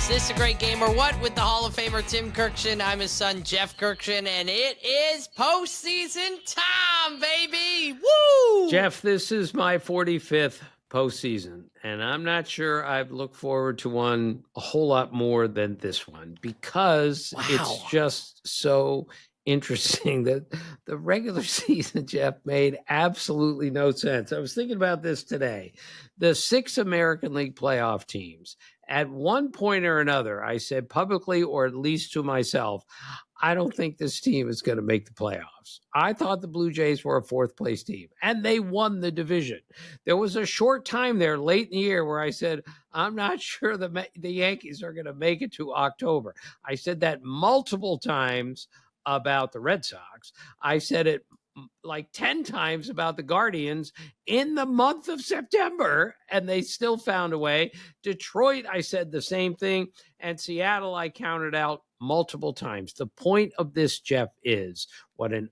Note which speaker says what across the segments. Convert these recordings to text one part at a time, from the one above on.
Speaker 1: Is This a Great Game or What? With the Hall of Famer Tim Kurkjian. I'm his son, Jeff Kurkjian, and it is postseason time, baby! Woo!
Speaker 2: Jeff, this is my 45th postseason, and I'm not sure I've looked forward to one a whole lot more than this one because it's just so interesting that the regular season, Jeff, made absolutely no sense. I was thinking about this today. The 6 American League playoff teams, at one point or another, I said publicly, or at least to myself, I don't think this team is going to make the playoffs. I thought the Blue Jays were a 4th place team, and they won the division. There was a short time there late in the year where I said, I'm not sure the Yankees are going to make it to October. I said that multiple times about the Red Sox. I said it like 10 times about the Guardians in the month of September, and they still found a way. Detroit, I said the same thing, and Seattle, I counted out multiple times. The point of this, Jeff, is what an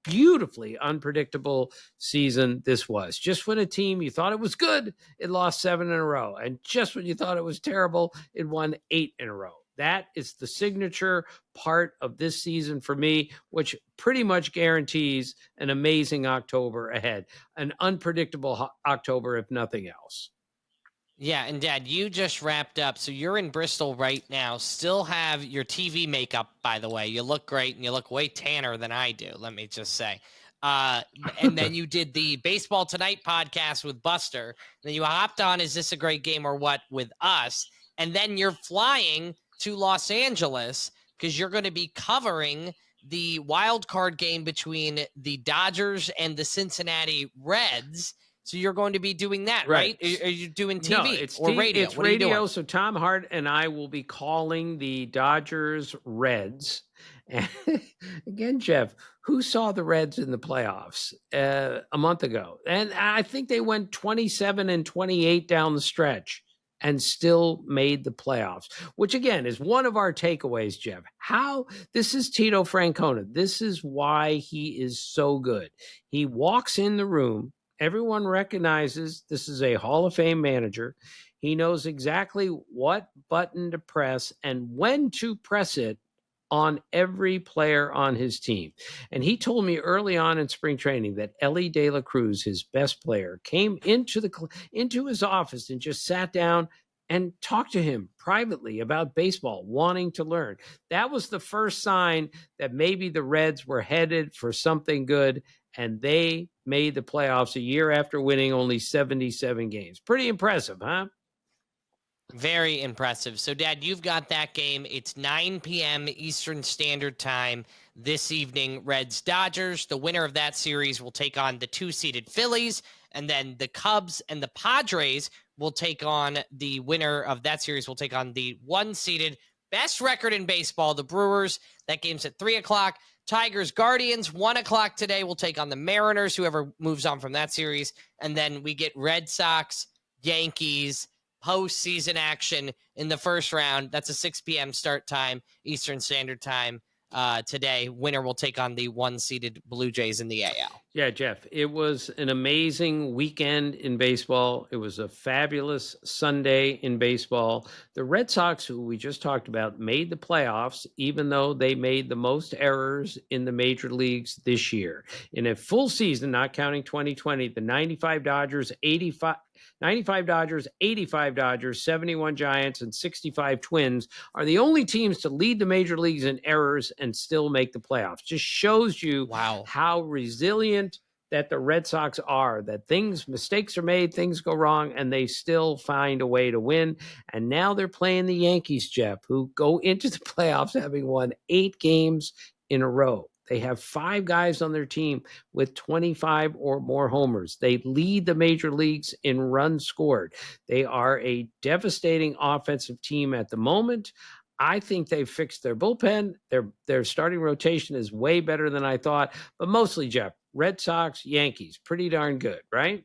Speaker 2: beautifully unpredictable season this was. Just when a team you thought it was good, it lost 7 in a row, and just when you thought it was terrible, it won 8 in a row. That is the signature part of this season for me, which pretty much guarantees an amazing October ahead, an unpredictable October, if nothing else.
Speaker 1: Yeah, and Dad, you just wrapped up, so you're in Bristol right now. Still have your TV makeup, by the way. You look great, and you look way tanner than I do, let me just say. And then you did the Baseball Tonight podcast with Buster. Then you hopped on Is This a Great Game or What with us. And then you're flying to Los Angeles because you're going to be covering the wild card game between the Dodgers and the Cincinnati Reds. So you're going to be doing that, right? Are you doing TV or radio?
Speaker 2: It's radio. So Tom Hart and I will be calling the Dodgers Reds. And again, Jeff, who saw the Reds in the playoffs a month ago? And I think they went 27-28 down the stretch and still made the playoffs, which again is one of our takeaways, Jeff. This is Tito Francona. This is why he is so good. He walks in the room. Everyone recognizes this is a Hall of Fame manager. He knows exactly what button to press and when to press it on every player on his team. And he told me early on in spring training that Ellie De La Cruz, his best player, came into his office and just sat down and talked to him privately about baseball, wanting to learn. That was the first sign that maybe the Reds were headed for something good, and they made the playoffs a year after winning only 77 games. Pretty impressive, huh?
Speaker 1: Very impressive. So, Dad, you've got that game. It's 9 p.m. Eastern Standard Time this evening. Reds Dodgers. The winner of that series will take on the 2-seeded Phillies, and then the Cubs and the Padres will take on the winner of that series. Will take on the 1-seeded best record in baseball, the Brewers. That game's at 3:00. Tigers Guardians 1:00 today. Will take on the Mariners. Whoever moves on from that series, and then we get Red Sox, Yankees. Postseason action in the first round. That's a 6 p.m. start time, Eastern Standard Time today. Winner will take on the 1-seeded Blue Jays in the AL.
Speaker 2: Yeah, Jeff, it was an amazing weekend in baseball. It was a fabulous Sunday in baseball. The Red Sox, who we just talked about, made the playoffs, even though they made the most errors in the major leagues this year. In a full season, not counting 2020, the 95 Dodgers, 85 Dodgers, 71 Giants, and 65 Twins are the only teams to lead the major leagues in errors and still make the playoffs. Just shows you how resilient that the Red Sox are, that mistakes are made, things go wrong, and they still find a way to win. And now they're playing the Yankees, Jeff, who go into the playoffs having won 8 games in a row. They have 5 guys on their team with 25 or more homers. They lead the major leagues in runs scored. They are a devastating offensive team at the moment. I think they've fixed their bullpen. Their starting rotation is way better than I thought. But mostly, Jeff, Red Sox, Yankees, pretty darn good, right?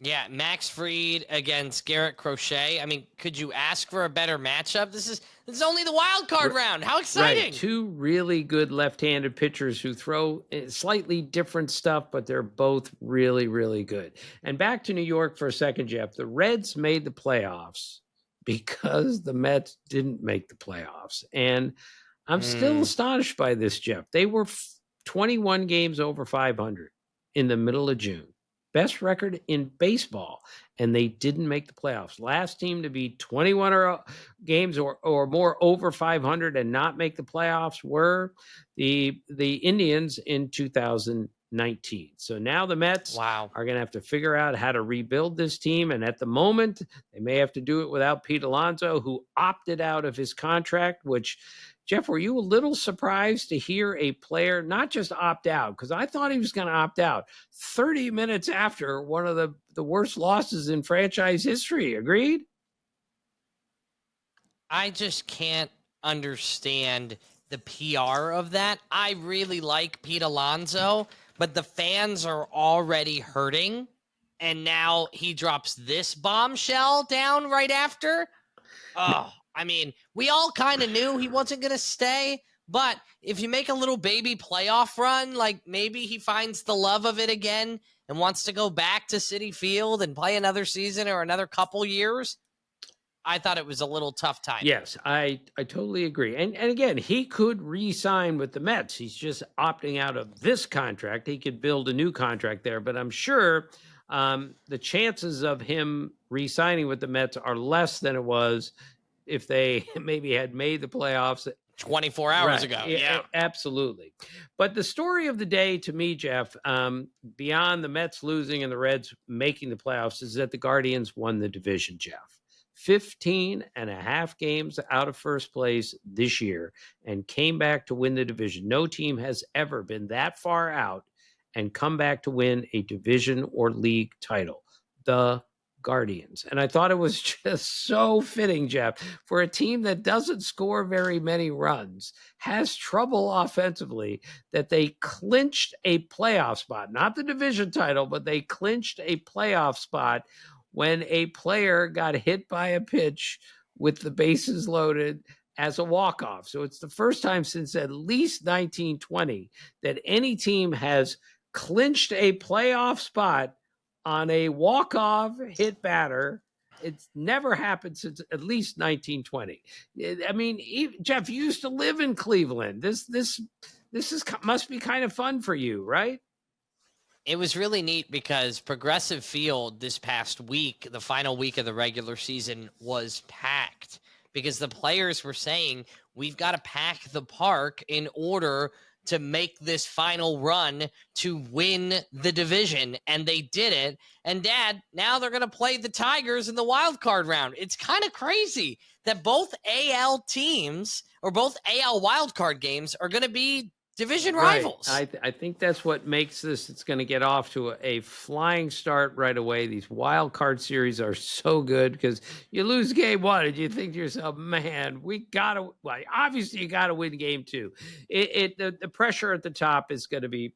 Speaker 1: Yeah, Max Fried against Garrett Crochet. I mean, could you ask for a better matchup? This is only the wild card round. How exciting!
Speaker 2: Right. 2 really good left-handed pitchers who throw slightly different stuff, but they're both really, really good. And back to New York for a second, Jeff. The Reds made the playoffs because the Mets didn't make the playoffs. And I'm still astonished by this, Jeff. They were 21 games over 500 in the middle of June. Best record in baseball, and they didn't make the playoffs. Last team to be 21 games or more over 500 and not make the playoffs were the Indians in 2019. So now the Mets are going to have to figure out how to rebuild this team, and at the moment, they may have to do it without Pete Alonso, who opted out of his contract, which, Jeff, were you a little surprised to hear a player not just opt out? Because I thought he was going to opt out 30 minutes after one of the worst losses in franchise history. Agreed?
Speaker 1: I just can't understand the PR of that. I really like Pete Alonso, but the fans are already hurting. And now he drops this bombshell down right after. Oh, I mean, we all kind of knew he wasn't going to stay, but if you make a little baby playoff run, like maybe he finds the love of it again and wants to go back to Citi Field and play another season or another couple years. I thought it was a little tough time.
Speaker 2: Yes, I totally agree. And again, he could re-sign with the Mets. He's just opting out of this contract. He could build a new contract there, but I'm sure the chances of him re-signing with the Mets are less than it was if they maybe had made the playoffs
Speaker 1: 24 hours ago. Yeah,
Speaker 2: absolutely. But the story of the day to me, Jeff, beyond the Mets losing and the Reds making the playoffs, is that the Guardians won the division, Jeff. 15 and a half games out of first place this year and came back to win the division. No team has ever been that far out and come back to win a division or league title. The Guardians. And I thought it was just so fitting, Jeff, for a team that doesn't score very many runs, has trouble offensively, that they clinched a playoff spot, not the division title, but they clinched a playoff spot when a player got hit by a pitch with the bases loaded as a walk-off. So it's the first time since at least 1920 that any team has clinched a playoff spot on a walk-off hit batter. It's never happened since at least 1920. I mean, Jeff, you used to live in Cleveland. This must be kind of fun for you, right?
Speaker 1: It was really neat because Progressive Field this past week, the final week of the regular season, was packed because the players were saying, we've got to pack the park in order to make this final run to win the division. And they did it. And Dad, now they're going to play the Tigers in the wild card round. It's kind of crazy that both AL teams or both AL wild card games are going to be division rivals.
Speaker 2: I think that's what makes this. It's going to get off to a flying start right away. These wild card series are so good because you lose game one and you think to yourself, man, we got to, well, obviously you got to win game two. The pressure at the top is going to be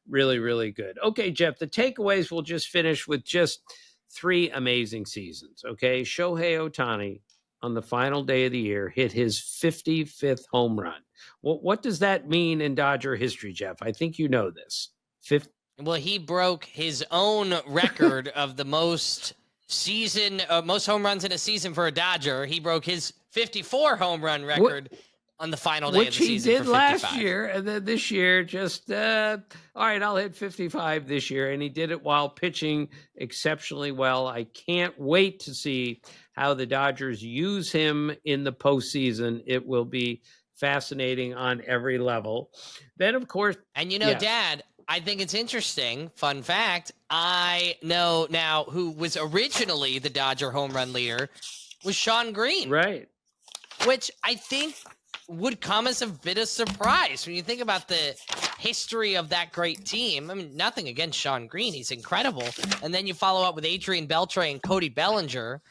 Speaker 2: really, really good. Okay, Jeff, the takeaways, we'll just finish with just 3 amazing seasons. Okay. Shohei Ohtani on the final day of the year hit his 55th home run. What does that mean in Dodger history, Jeff? I think you know this.
Speaker 1: Well, he broke his own record of the most home runs in a season for a Dodger. He broke his 54 home run record on the final day of the season. Which he did
Speaker 2: last year, and then this year just, all right, I'll hit 55 this year. And he did it while pitching exceptionally well. I can't wait to see how the Dodgers use him in the postseason. It will be fascinating on every level. Then, of course.
Speaker 1: And Dad, I think it's interesting. Fun fact, I know now who was originally the Dodger home run leader was Shawn Green.
Speaker 2: Right.
Speaker 1: Which I think would come as a bit of surprise when you think about the history of that great team. I mean, nothing against Shawn Green. He's incredible. And then you follow up with Adrian Beltre and Cody Bellinger.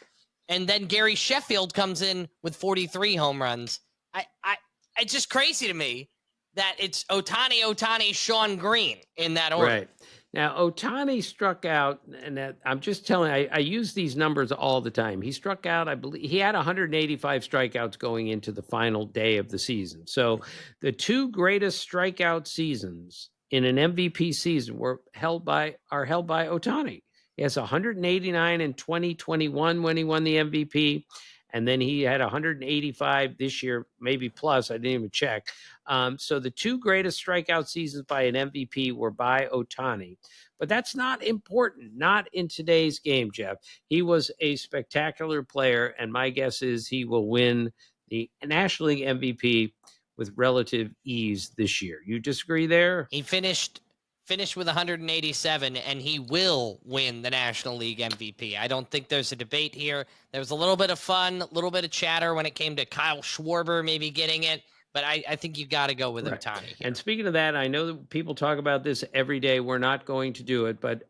Speaker 1: And then Gary Sheffield comes in with 43 home runs. It's just crazy to me that it's Ohtani, Shawn Green in that order.
Speaker 2: Right. Now, Ohtani struck out, and I'm just telling you, I use these numbers all the time. He struck out, I believe, he had 185 strikeouts going into the final day of the season. So the 2 greatest strikeout seasons in an MVP season are held by Ohtani. He has 189 in 2021 when he won the MVP, And then he had 185 this year, maybe plus. I didn't even check. So the two greatest strikeout seasons by an MVP were by Ohtani. But that's not important, not in today's game, Jeff. He was a spectacular player, and my guess is he will win the National League MVP with relative ease this year. You disagree there?
Speaker 1: He finished with 187, and he will win the National League MVP. I don't think there's a debate here. There was a little bit of fun, a little bit of chatter when it came to Kyle Schwarber maybe getting it. But I think you got to go with Ohtani here.
Speaker 2: And speaking of that, I know that people talk about this every day. We're not going to do it, but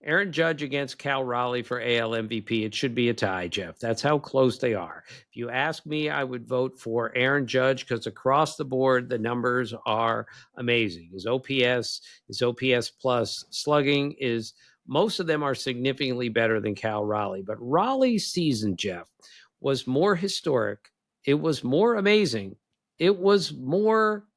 Speaker 2: Aaron Judge against Cal Raleigh for AL MVP, it should be a tie, Jeff. That's how close they are. If you ask me, I would vote for Aaron Judge because across the board, the numbers are amazing. His OPS plus slugging is, most of them are significantly better than Cal Raleigh. But Raleigh's season, Jeff, was more historic. It was more amazing. It was more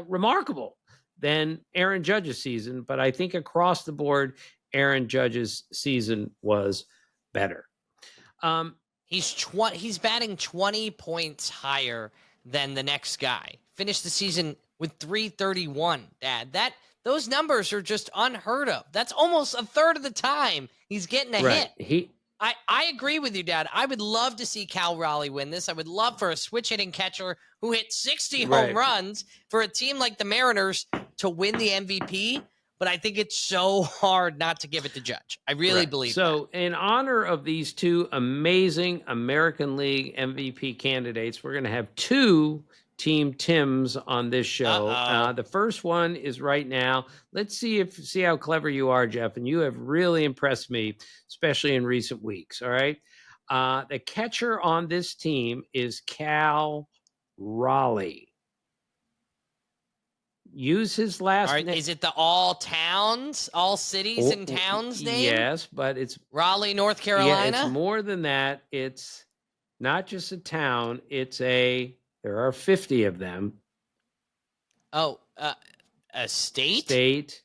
Speaker 2: remarkable than Aaron Judge's season, but I think across the board, Aaron Judge's season was better.
Speaker 1: He's batting 20 points higher than the next guy. Finished the season with 331, Dad. Those numbers are just unheard of. That's almost a third of the time he's getting a hit. I agree with you, Dad. I would love to see Cal Raleigh win this. I would love for a switch-hitting catcher who hit 60 home runs for a team like the Mariners to win the MVP, but I think it's so hard not to give it to Judge. I really believe
Speaker 2: so in honor of these two amazing American League MVP candidates, we're going to have two Team Tims on this show. The first one is right now. Let's see how clever you are, Jeff. And you have really impressed me, especially in recent weeks. All right. The catcher on this team is Cal Raleigh. Use his last name.
Speaker 1: Is it the all cities and towns name?
Speaker 2: Yes, but it's
Speaker 1: Raleigh, North Carolina.
Speaker 2: Yeah, it's more than that. It's not just a town. There are 50 of them.
Speaker 1: Oh, a state?
Speaker 2: State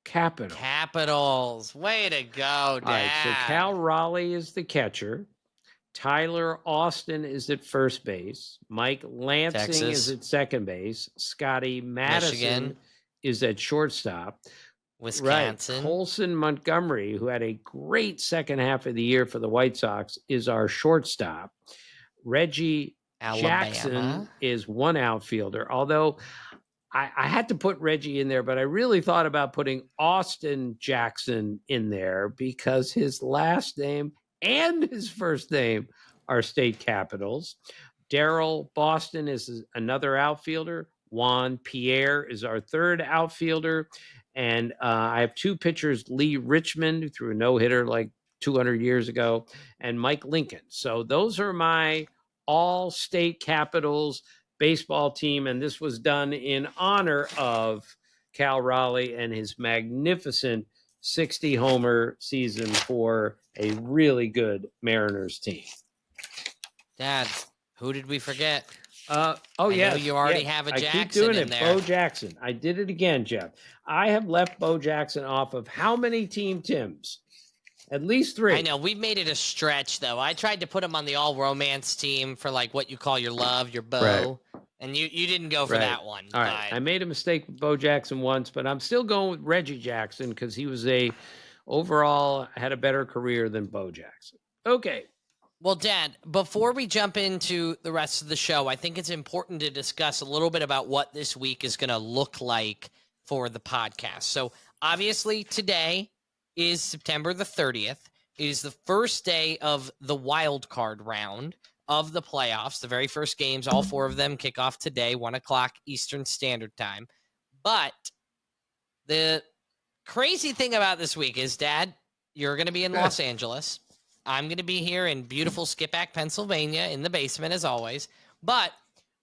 Speaker 2: capital.
Speaker 1: Capitals. Way to go, Dad.
Speaker 2: All right, so Cal Raleigh is the catcher. Tyler Austin is at first base. Mike Lansing is at second base. Scotty Madison
Speaker 1: Michigan
Speaker 2: is at shortstop.
Speaker 1: Wisconsin.
Speaker 2: Right. Colson Montgomery, who had a great second half of the year for the White Sox, is our shortstop. Reggie Jackson is one outfielder, although I had to put Reggie in there, but I really thought about putting Austin Jackson in there because his last name and his first name are state capitals. Daryl Boston is another outfielder. Juan Pierre is our third outfielder. And I have two pitchers, Lee Richmond, who threw a no-hitter like 200 years ago, and Mike Lincoln. So those are my all-state capitals baseball team, and this was done in honor of Cal Raleigh and his magnificent 60-homer season for a really good Mariners team.
Speaker 1: Dad, who did we forget?
Speaker 2: Yeah,
Speaker 1: you already have a Jackson
Speaker 2: I keep doing
Speaker 1: in
Speaker 2: it.
Speaker 1: there.
Speaker 2: Bo Jackson. I did it again, Jeff. I have left Bo Jackson off of how many Team Tims? At least 3.
Speaker 1: I know. We've made it a stretch, though. I tried to put him on the all-romance team for, like, what you call your love, your beau. Right. And you didn't go for that one.
Speaker 2: All right. I made a mistake with Bo Jackson once, but I'm still going with Reggie Jackson because he was overall had a better career than Bo Jackson. Okay.
Speaker 1: Well, Dad, before we jump into the rest of the show, I think it's important to discuss a little bit about what this week is going to look like for the podcast. So, obviously, today is September the 30th. It is the first day of the wild card round of the playoffs. The very first games, all 4 of them kick off today, 1:00 Eastern Standard Time. But the crazy thing about this week is, Dad, you're going to be in Los Angeles. I'm going to be here in beautiful Skippack, Pennsylvania, in the basement as always. But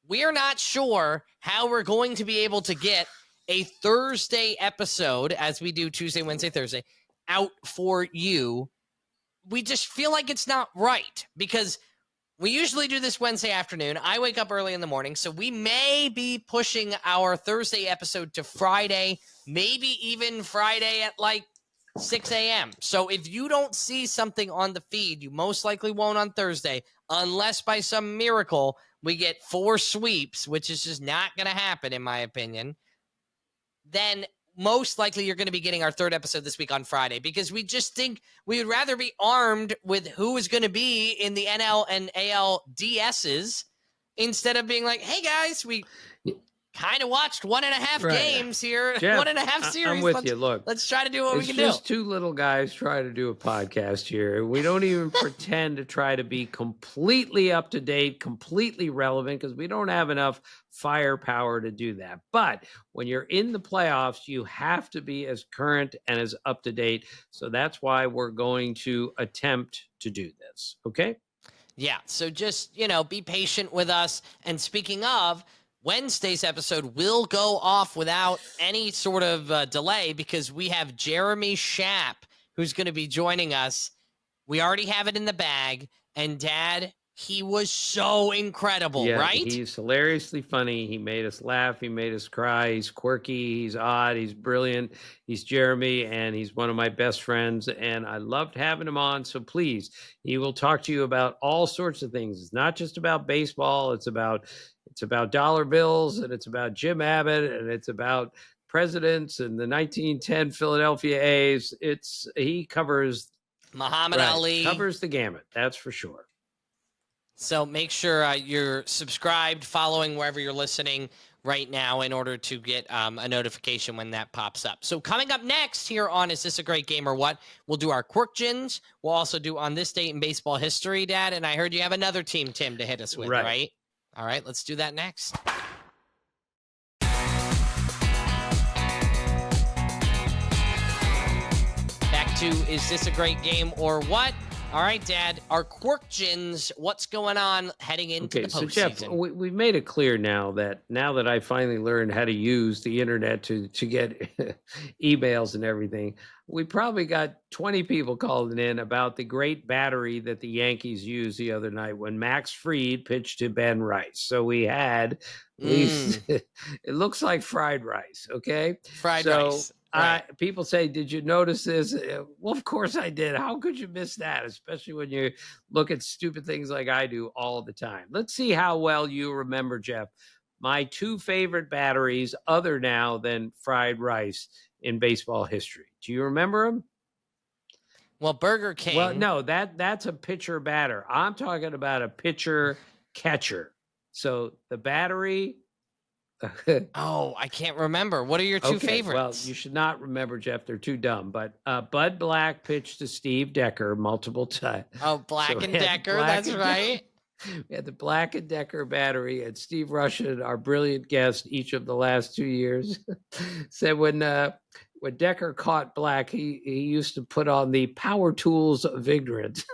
Speaker 1: we're not sure how we're going to be able to get a Thursday episode, as we do Tuesday, Wednesday, Thursday, out for you. We just feel like it's not right because we usually do this Wednesday afternoon. I wake up early in the morning, so we may be pushing our Thursday episode to Friday, maybe even Friday at like 6 a.m. So if you don't see something on the feed, you most likely won't on Thursday, unless by some miracle we get 4 sweeps, which is just not going to happen, in my opinion. Then most likely you're going to be getting our 3rd episode this week on Friday, because we just think we would rather be armed with who is going to be in the NL and AL DSs instead of being like, hey guys, we kind of watched 1.5 games here,
Speaker 2: Jeff,
Speaker 1: 1.5 series.
Speaker 2: I'm with you. Look,
Speaker 1: let's try to do what we can do.
Speaker 2: It's just 2 little guys trying to do a podcast here. We don't even pretend to try to be completely up to date, completely relevant, because we don't have enough firepower to do that. But when you're in the playoffs, you have to be as current and as up to date. So that's why we're going to attempt to do this. Okay?
Speaker 1: Yeah. So just, be patient with us. And speaking of, Wednesday's episode will go off without any sort of delay, because we have Jeremy Schaap, who's going to be joining us. We already have it in the bag. And Dad, he was so incredible, right?
Speaker 2: He's hilariously funny. He made us laugh. He made us cry. He's quirky. He's odd. He's brilliant. He's Jeremy, and he's one of my best friends. And I loved having him on. So please, he will talk to you about all sorts of things. It's not just about baseball. It's about dollar bills, and it's about Jim Abbott, and it's about presidents and the 1910 Philadelphia A's. He covers
Speaker 1: Muhammad Ali.
Speaker 2: Covers the gamut. That's for sure.
Speaker 1: So make sure you're subscribed, following wherever you're listening right now in order to get a notification when that pops up. So coming up next here on Is This a Great Game or What? We'll do our Quirkins. We'll also do On This Date in Baseball History, Dad. And I heard you have another team, Tim, to hit us with, right? All right, let's do that next. Back to Is This a Great Game or What? All right, Dad, our Quirkins, what's going on heading into the postseason?
Speaker 2: So Jeff, we've made it clear now that I finally learned how to use the internet to get emails and everything, we probably got 20 people calling in about the great battery that the Yankees used the other night when Max Fried pitched to Ben Rice. So we had at least, it looks like fried rice, okay?
Speaker 1: Fried rice. Right.
Speaker 2: People say, did you notice this? Well, of course I did. How could you miss that? Especially when you look at stupid things like I do all the time. Let's see how well you remember, Jeff, my 2 favorite batteries other now than fried rice in baseball history. Do you remember them?
Speaker 1: Well, Burger King.
Speaker 2: Well, no, that's a pitcher batter. I'm talking about a pitcher catcher. So the battery.
Speaker 1: Oh, I can't remember. What are your 2 favorites?
Speaker 2: Well, you should not remember, Jeff. They're too dumb. But Bud Black pitched to Steve Decker multiple times.
Speaker 1: Oh, Black and Decker. That's right.
Speaker 2: We had the Black and Decker battery, and Steve Russian, our brilliant guest, each of the last 2 years, said when Decker caught Black, he used to put on the power tools of ignorance.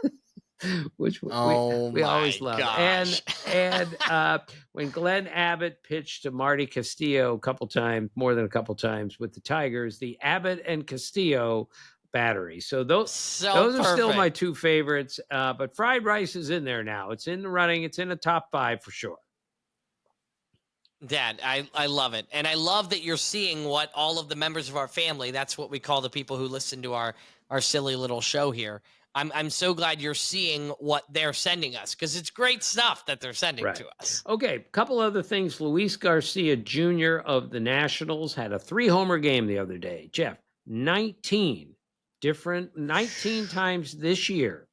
Speaker 2: Which we always love.
Speaker 1: Gosh.
Speaker 2: And when Glenn Abbott pitched to Marty Castillo more than a couple times with the Tigers, the Abbott and Castillo battery. So those are still my 2 favorites. But fried rice is in there now. It's in the running. It's in the top 5 for sure.
Speaker 1: Dad, I love it. And I love that you're seeing what all of the members of our family, that's what we call the people who listen to our silly little show here. I'm so glad you're seeing what they're sending us, because it's great stuff that they're sending to us.
Speaker 2: Okay, a couple other things. Luis Garcia Jr. of the Nationals had a 3-homer game the other day. Jeff, 19 times this year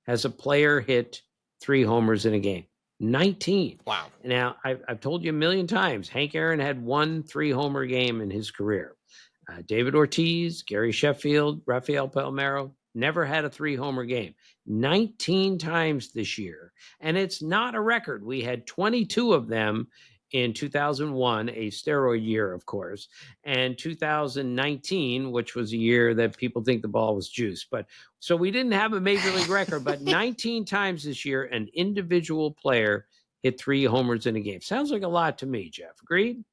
Speaker 2: has a player hit 3 homers in a game. 19.
Speaker 1: Wow.
Speaker 2: Now, I've told you a million times, Hank Aaron had 1 3-homer game in his career. David Ortiz, Gary Sheffield, Rafael Palmeiro, never had a 3-homer game. 19 times this year. And it's not a record. We had 22 of them in 2001, a steroid year, of course, and 2019, which was a year that people think the ball was juiced. But so we didn't have a major league record, but 19 times this year, an individual player hit 3 homers in a game. Sounds like a lot to me, Jeff. Agreed?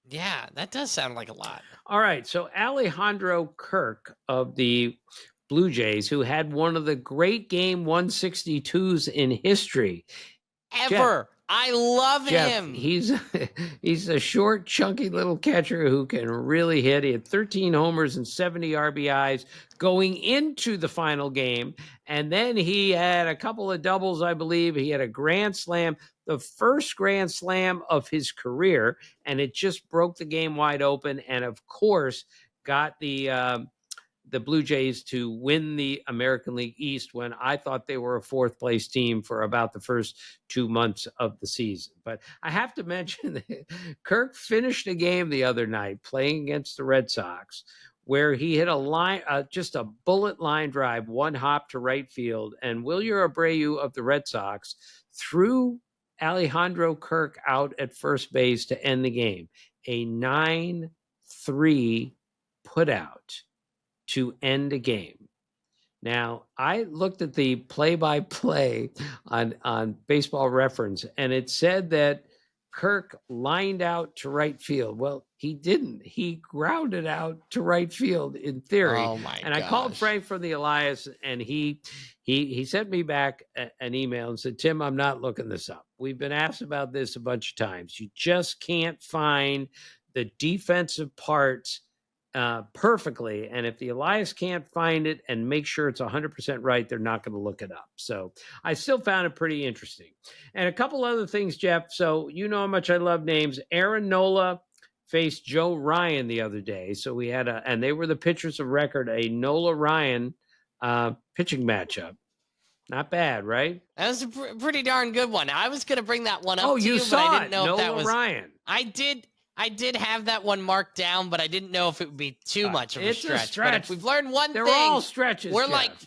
Speaker 1: Yeah, that does sound like a lot.
Speaker 2: All right. So Alejandro Kirk of the Blue Jays, who had one of the great game 162s in history.
Speaker 1: Ever. I love
Speaker 2: Jeff,
Speaker 1: him.
Speaker 2: he's a short, chunky little catcher who can really hit. He had 13 homers and 70 RBIs going into the final game. And then he had a couple of doubles, I believe. He had a grand slam, the first grand slam of his career, and it just broke the game wide open. And of course, got the Blue Jays to win the American League East when I thought they were a fourth place team for about the first 2 months of the season. But I have to mention that Kirk finished a game the other night playing against the Red Sox where he hit a line, just a bullet line drive, one hop to right field. And Wilyer Abreu of the Red Sox threw Alejandro Kirk out at first base to end the game. A 9-3 putout to end a game. Now, I looked at the play-by-play on Baseball Reference, and it said that Kirk lined out to right field. Well, he didn't. He grounded out to right field in theory.
Speaker 1: Oh my
Speaker 2: and I called Frank from the Elias, and he sent me back an email and said, Tim, I'm not looking this up. We've been asked about this a bunch of times. You just can't find the defensive parts perfectly. And if the Elias can't find it and make sure it's 100% right, they're not going to look it up. So I still found it pretty interesting. And a couple other things, Jeff. So you know how much I love names. Aaron Nola faced Joe Ryan the other day. So we had and they were the pitchers of record, a Nola Ryan pitching matchup. Not bad, right?
Speaker 1: That was a pretty darn good one. I was going to bring that one up.
Speaker 2: Oh,
Speaker 1: to
Speaker 2: you
Speaker 1: but
Speaker 2: saw
Speaker 1: I didn't know
Speaker 2: it.
Speaker 1: if that
Speaker 2: Nola
Speaker 1: was
Speaker 2: Ryan.
Speaker 1: I did have that one marked down, but I didn't know if it would be too much of a stretch. But if we've learned one thing,
Speaker 2: they're all stretches.
Speaker 1: We're
Speaker 2: Jeff.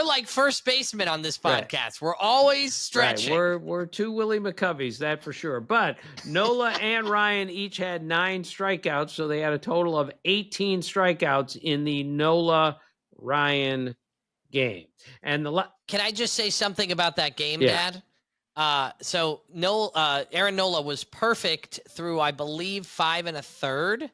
Speaker 1: like first basemen on this podcast. Right. We're always stretching.
Speaker 2: Right. We're two Willie McCoveys, that for sure. But Nola and Ryan each had 9 strikeouts, so they had a total of 18 strikeouts in the Nola Ryan game. And
Speaker 1: can I just say something about that game, Dad? So Aaron Nola was perfect through, I believe, 5 1/3,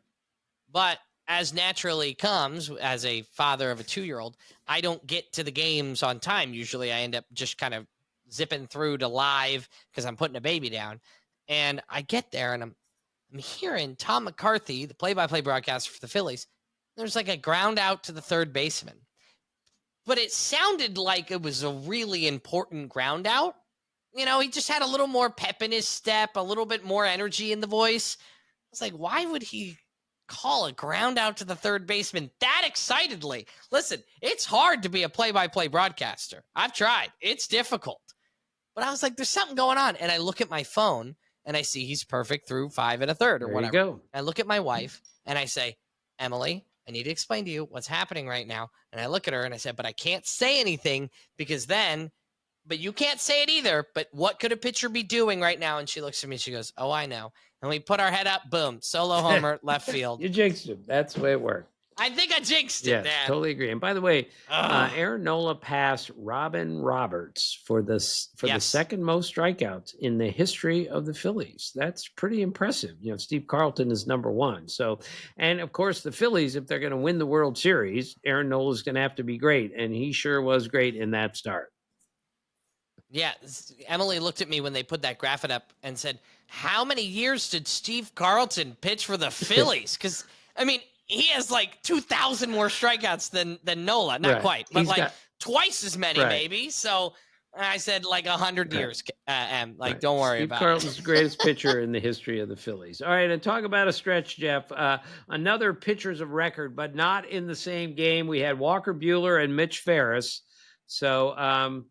Speaker 1: but as naturally comes as a father of a 2-year-old, I don't get to the games on time. Usually I end up just kind of zipping through to live because I'm putting a baby down, and I get there and I'm hearing Tom McCarthy, the play-by-play broadcaster for the Phillies. There's like a ground out to the third baseman, but it sounded like it was a really important ground out. You know, he just had a little more pep in his step, a little bit more energy in the voice. I was like, why would he call a ground out to the third baseman that excitedly? Listen, it's hard to be a play-by-play broadcaster. I've tried. It's difficult. But I was like, there's something going on. And I look at my phone and I see he's perfect through 5 1/3 or whatever.
Speaker 2: There you go.
Speaker 1: I look at my wife and I say, Emily, I need to explain to you what's happening right now. And I look at her and I said, but I can't say anything because then... But you can't say it either. But what could a pitcher be doing right now? And she looks at me. She goes, oh, I know. And we put our head up. Boom. Solo homer, left field.
Speaker 2: You jinxed him. That's the way it worked.
Speaker 1: I think I jinxed it, Dad.
Speaker 2: Totally agree. And by the way, Aaron Nola passed Robin Roberts for the second most strikeouts in the history of the Phillies. That's pretty impressive. You know, Steve Carlton is number 1. So, and of course, the Phillies, if they're going to win the World Series, Aaron Nola is going to have to be great. And he sure was great in that start.
Speaker 1: Yeah, Emily looked at me when they put that graphic up and said, how many years did Steve Carlton pitch for the Phillies? Because, I mean, he has like 2,000 more strikeouts than Nola. Not quite, but twice as many maybe. So I said like 100 years, don't worry about it. Steve
Speaker 2: Carlton's the greatest pitcher in the history of the Phillies. All right, and talk about a stretch, Jeff. Another pitchers of record, but not in the same game. We had Walker Buehler and Mitch Ferris. So,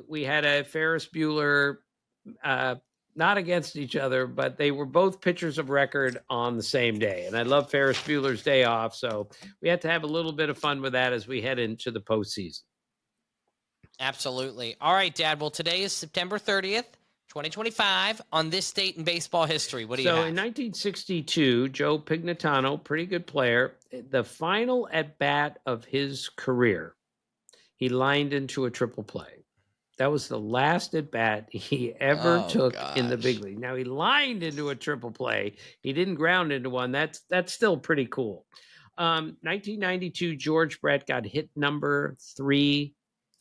Speaker 2: we had a Ferris Bueller, not against each other, but they were both pitchers of record on the same day. And I love Ferris Bueller's day off. So we had to have a little bit of fun with that as we head into the postseason.
Speaker 1: Absolutely. All right, Dad. Well, today is September 30th, 2025. On this date in baseball history, what do you have?
Speaker 2: So in 1962, Joe Pignatano, pretty good player, the final at bat of his career, he lined into a triple play. That was the last at bat he ever took in the big league. Now he lined into a triple play. He didn't ground into one. That's still pretty cool. 1992, George Brett got hit number 3,000.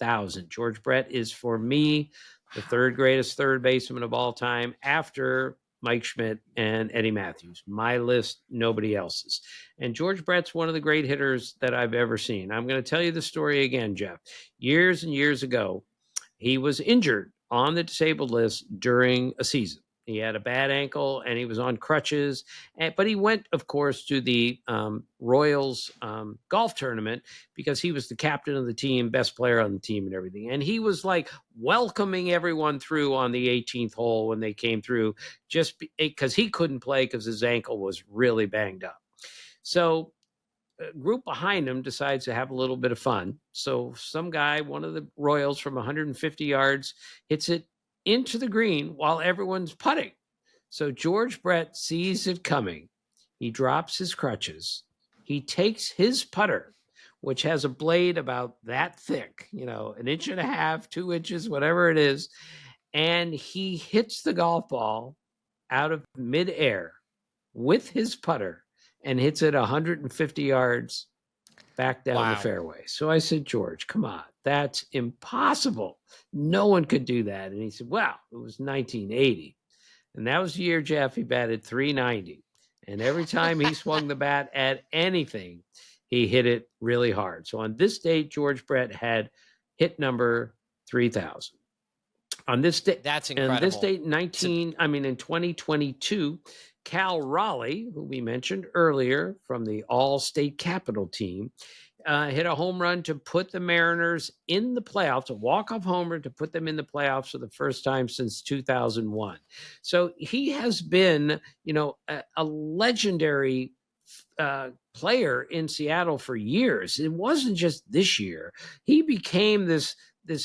Speaker 2: 3000. George Brett is, for me, the third greatest third baseman of all time after Mike Schmidt and Eddie Matthews. My list, nobody else's. And George Brett's one of the great hitters that I've ever seen. I'm going to tell you the story again, Jeff. Years and years ago, he was injured on the disabled list during a season. He had a bad ankle and he was on crutches. But he went, of course, to the Royals golf tournament because he was the captain of the team, best player on the team and everything. And he was like welcoming everyone through on the 18th hole when they came through, just because he couldn't play because his ankle was really banged up. So a group behind him decides to have a little bit of fun. So some guy, one of the Royals from 150 yards, hits it into the green while everyone's putting. So George Brett sees it coming. He drops his crutches. He takes his putter, which has a blade about that thick, an inch and a half, 2 inches, whatever it is, and he hits the golf ball out of midair with his putter and hits it 150 yards back down the fairway. So I said, George, come on, that's impossible. No one could do that. And he said, well, it was 1980. And that was the year, Jeff, he batted 390. And every time he swung the bat at anything, he hit it really hard. So on this date, George Brett had hit number 3000. On this date,
Speaker 1: that's incredible.
Speaker 2: On this date, in 2022, Cal Raleigh, who we mentioned earlier from the All-State Capital team, hit a home run to put the Mariners in the playoffs, a walk-off homer to put them in the playoffs for the first time since 2001. So he has been, a legendary player in Seattle for years. It wasn't just this year. He became this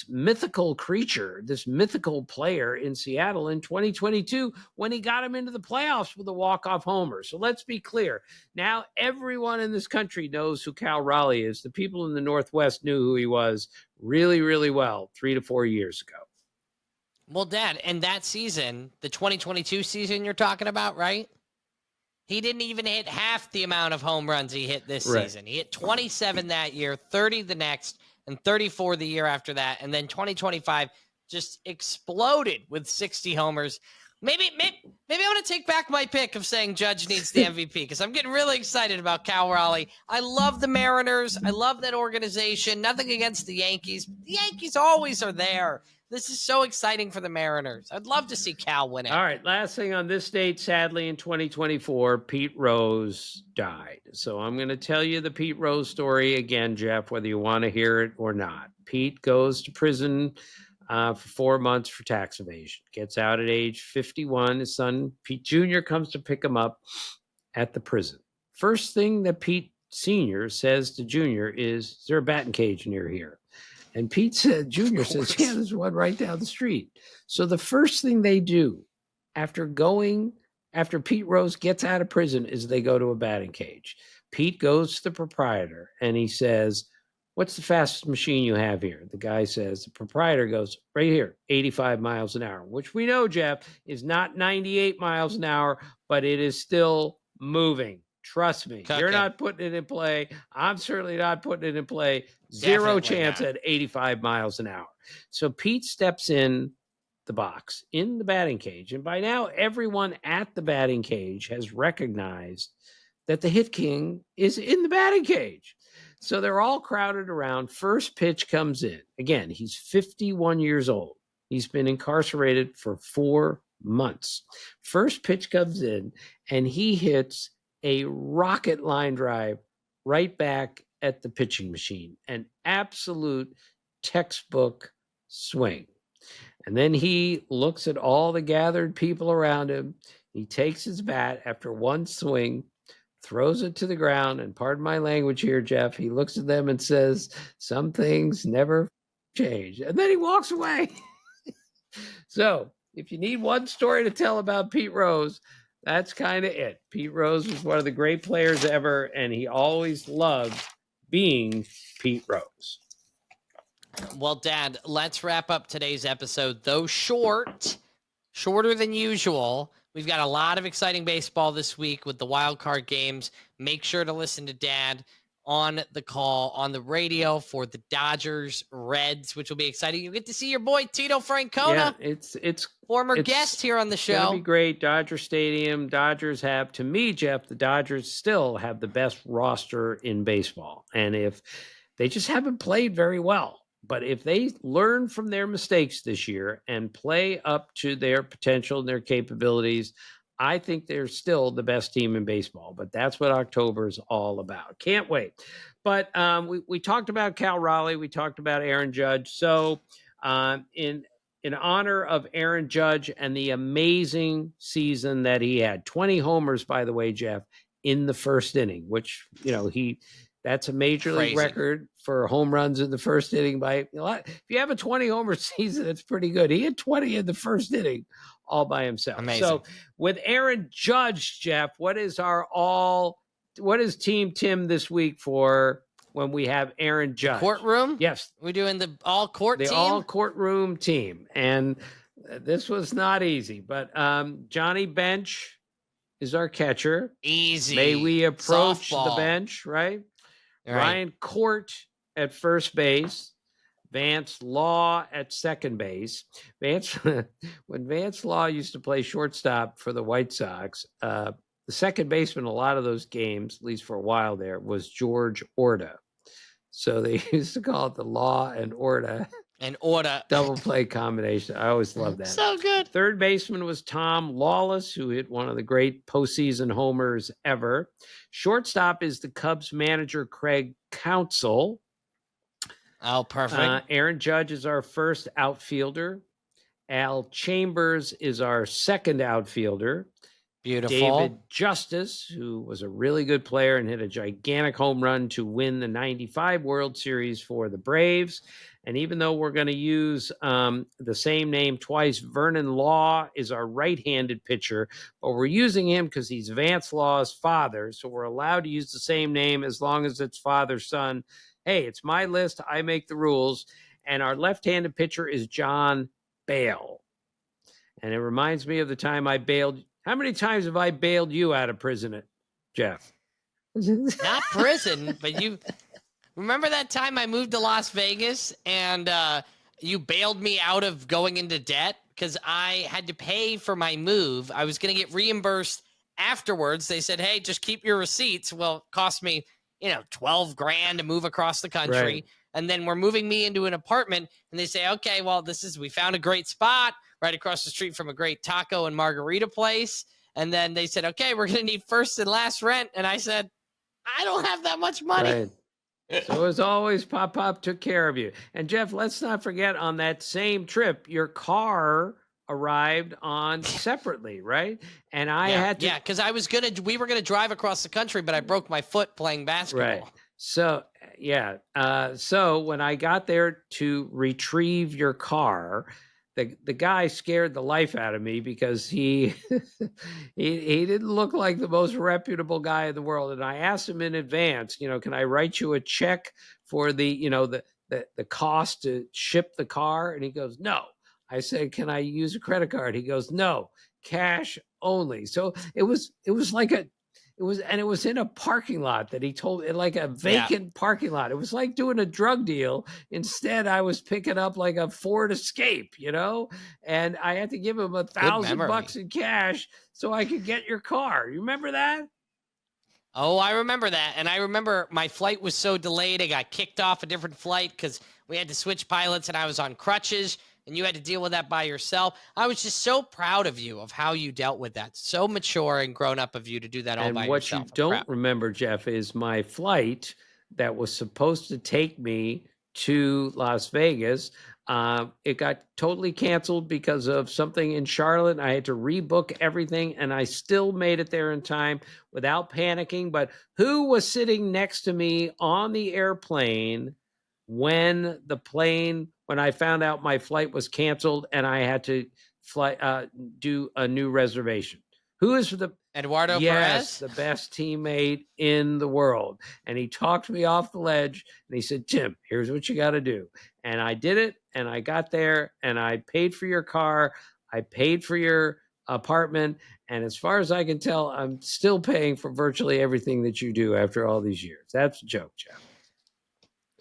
Speaker 2: mythical creature, this mythical player in Seattle in 2022 when he got him into the playoffs with a walk-off homer. So let's be clear. Now everyone in this country knows who Cal Raleigh is. The people in the Northwest knew who he was really, really well 3 to 4 years ago.
Speaker 1: Well, Dad, and that season, the 2022 season you're talking about, right? He didn't even hit half the amount of home runs he hit this season. He hit 27 that year, 30 the next, and 34 the year after that. And then 2025 just exploded with 60 homers. Maybe I want to take back my pick of saying Judge needs the MVP because I'm getting really excited about Cal Raleigh. I love the Mariners. I love that organization. Nothing against the Yankees. The Yankees always are there. This is so exciting for the Mariners. I'd love to see Cal win it.
Speaker 2: All right, last thing on this date, sadly, in 2024, Pete Rose died. So I'm going to tell you the Pete Rose story again, Jeff, whether you want to hear it or not. Pete goes to prison for 4 months for tax evasion, gets out at age 51. His son, Pete Jr., comes to pick him up at the prison. First thing that Pete Sr. says to Jr. is there a batting cage near here? And Pete Jr. says, yeah, there's one right down the street. So the first thing they do after Pete Rose gets out of prison is they go to a batting cage. Pete goes to the proprietor and he says, what's the fastest machine you have here? The guy says, the proprietor goes, right here, 85 miles an hour, which we know, Jeff, is not 98 miles an hour, but it is still moving. Trust me, you're not putting it in play. I'm certainly not putting it in play. Zero chance at 85 miles an hour. So Pete steps in the box, in the batting cage. And by now, everyone at the batting cage has recognized that the hit king is in the batting cage. So they're all crowded around. First pitch comes in. Again, he's 51 years old. He's been incarcerated for 4 months. First pitch comes in, and he hits a rocket line drive right back at the pitching machine, an absolute textbook swing. And then he looks at all the gathered people around him. He takes his bat after one swing, throws it to the ground, and pardon my language here, Jeff, he looks at them and says, some things never change. And then he walks away. So if you need one story to tell about Pete Rose, that's kind of it. Pete Rose was one of the great players ever, and he always loved being Pete Rose.
Speaker 1: Well, Dad, let's wrap up today's episode. Though shorter than usual, we've got a lot of exciting baseball this week with the wild card games. Make sure to listen to Dad on the call on the radio for the Dodgers Reds, which will be exciting. You get to see your boy Tito Francona.
Speaker 2: Yeah, it's
Speaker 1: former guest here on the show.
Speaker 2: It's going to be great. Dodger Stadium. Dodgers have, to me, Jeff, the Dodgers still have the best roster in baseball. And if they just haven't played very well, but if they learn from their mistakes this year and play up to their potential and their capabilities, I think they're still the best team in baseball. But that's what October is all about. Can't wait. But we talked about Cal Raleigh. We talked about Aaron Judge. So in honor of Aaron Judge and the amazing season that he had, 20 homers, by the way, Jeff, in the first inning, which, that's a major league record for home runs in the first inning by a lot. If you have a 20 homer season, it's pretty good. He had 20 in the first inning all by himself.
Speaker 1: Amazing.
Speaker 2: So with Aaron Judge, Jeff, what is Team Tim this week for when we have Aaron Judge?
Speaker 1: Courtroom?
Speaker 2: Yes.
Speaker 1: We're doing the all-court team?
Speaker 2: The all-courtroom team. And this was not easy, but Johnny Bench is our catcher.
Speaker 1: Easy.
Speaker 2: May we approach
Speaker 1: Softball.
Speaker 2: the bench, right?
Speaker 1: Right.
Speaker 2: Ryan Court at first base. Vance Law at second base. When Vance Law used to play shortstop for the White Sox, the second baseman in a lot of those games, at least for a while there, was George Orta. So they used to call it the Law and Orta.
Speaker 1: And Orta.
Speaker 2: Double play combination. I always loved that.
Speaker 1: So good.
Speaker 2: Third baseman was Tom Lawless, who hit one of the great postseason homers ever. Shortstop is the Cubs manager, Craig Counsell.
Speaker 1: Oh, perfect.
Speaker 2: Aaron Judge is our first outfielder. Al Chambers is our second outfielder.
Speaker 1: Beautiful.
Speaker 2: David Justice, who was a really good player and hit a gigantic home run to win the 95 World Series for the Braves. And even though we're going to use the same name twice, Vernon Law is our right-handed pitcher, but we're using him because he's Vance Law's father. So we're allowed to use the same name as long as it's father-son. Hey, it's my list. I make the rules. And our left-handed pitcher is John Bale. And it reminds me of the time I bailed. How many times have I bailed you out of prison, Jeff?
Speaker 1: Not prison, but you remember that time I moved to Las Vegas and you bailed me out of going into debt because I had to pay for my move. I was going to get reimbursed afterwards. They said, hey, just keep your receipts. Well, it cost me, $12,000 to move across the country.
Speaker 2: Right.
Speaker 1: And then we're moving me into an apartment and they say, okay, well, we found a great spot right across the street from a great taco and margarita place. And then they said, okay, we're going to need first and last rent. And I said, I don't have that much money.
Speaker 2: Right. So as always, Pop took care of you. And Jeff, let's not forget on that same trip, your car arrived on separately, right? And I had to.
Speaker 1: Yeah, because we were going to drive across the country, but I broke my foot playing basketball.
Speaker 2: Right. So, yeah. So when I got there to retrieve your car, the guy scared the life out of me because he didn't look like the most reputable guy in the world. And I asked him in advance, can I write you a check for the cost to ship the car? And he goes, no. I said, can I use a credit card? He goes, no, cash only. So it was in a parking lot that he told me, like a vacant parking lot. It was like doing a drug deal. Instead, I was picking up like a Ford Escape, and I had to give him $1,000 in cash so I could get your car. You remember that?
Speaker 1: Oh, I remember that. And I remember my flight was so delayed. I got kicked off a different flight because we had to switch pilots and I was on crutches. And you had to deal with that by yourself. I was just so proud of you of how you dealt with that. So mature and grown up of you to do that all by yourself.
Speaker 2: And what you don't remember, Jeff, is my flight that was supposed to take me to Las Vegas. It got totally canceled because of something in Charlotte. I had to rebook everything, and I still made it there in time without panicking. But who was sitting next to me on the airplane when I found out my flight was canceled and I had to do a new reservation? Who is
Speaker 1: Eduardo Perez?
Speaker 2: Yes, the best teammate in the world. And he talked me off the ledge and he said, Tim, here's what you got to do. And I did it and I got there and I paid for your car. I paid for your apartment. And as far as I can tell, I'm still paying for virtually everything that you do after all these years. That's a joke, Jeff.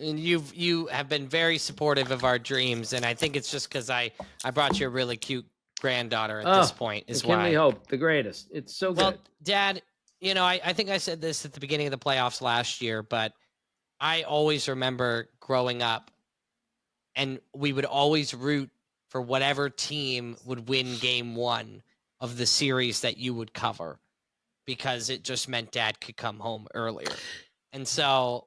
Speaker 1: And you have been very supportive of our dreams, and I think it's just because I brought you a really cute granddaughter at this point is why.
Speaker 2: Kinley Hope, the greatest. It's so
Speaker 1: well,
Speaker 2: good.
Speaker 1: Dad, I think I said this at the beginning of the playoffs last year, but I always remember growing up, and we would always root for whatever team would win game one of the series that you would cover, because it just meant Dad could come home earlier. And so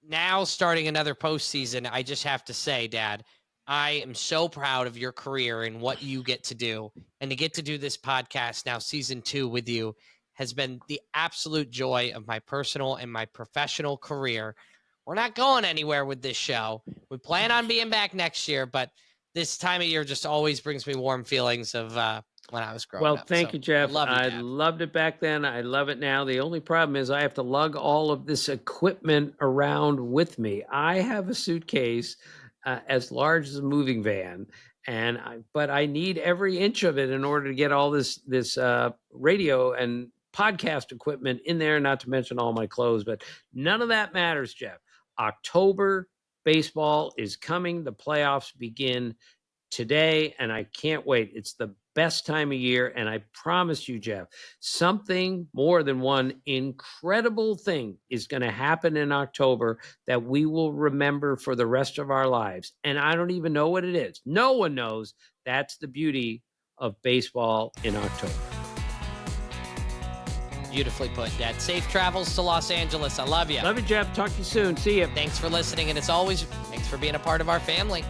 Speaker 1: now, starting another postseason, I just have to say, Dad, I am so proud of your career and what you get to do. And to get to do this podcast now, season 2 with you, has been the absolute joy of my personal and my professional career. We're not going anywhere with this show. We plan on being back next year, but this time of year just always brings me warm feelings of when I was growing up.
Speaker 2: Well, thank you, Jeff. I
Speaker 1: Dad.
Speaker 2: loved it back then. I love it now. The only problem is I have to lug all of this equipment around with me. I have a suitcase as large as a moving van, but I need every inch of it in order to get all this radio and podcast equipment in there, not to mention all my clothes. But none of that matters, Jeff. October baseball is coming. The playoffs begin today, and I can't wait. It's the best time of year, and I promise you, Jeff, something more than one incredible thing is going to happen in October that we will remember for the rest of our lives. And I don't even know what it is. No one knows. That's the beauty of baseball in October.
Speaker 1: Beautifully put, Dad. Safe travels to Los Angeles. I love you.
Speaker 2: Love you, Jeff. Talk to you soon. See you.
Speaker 1: Thanks for listening. And as always, thanks for being a part of our family.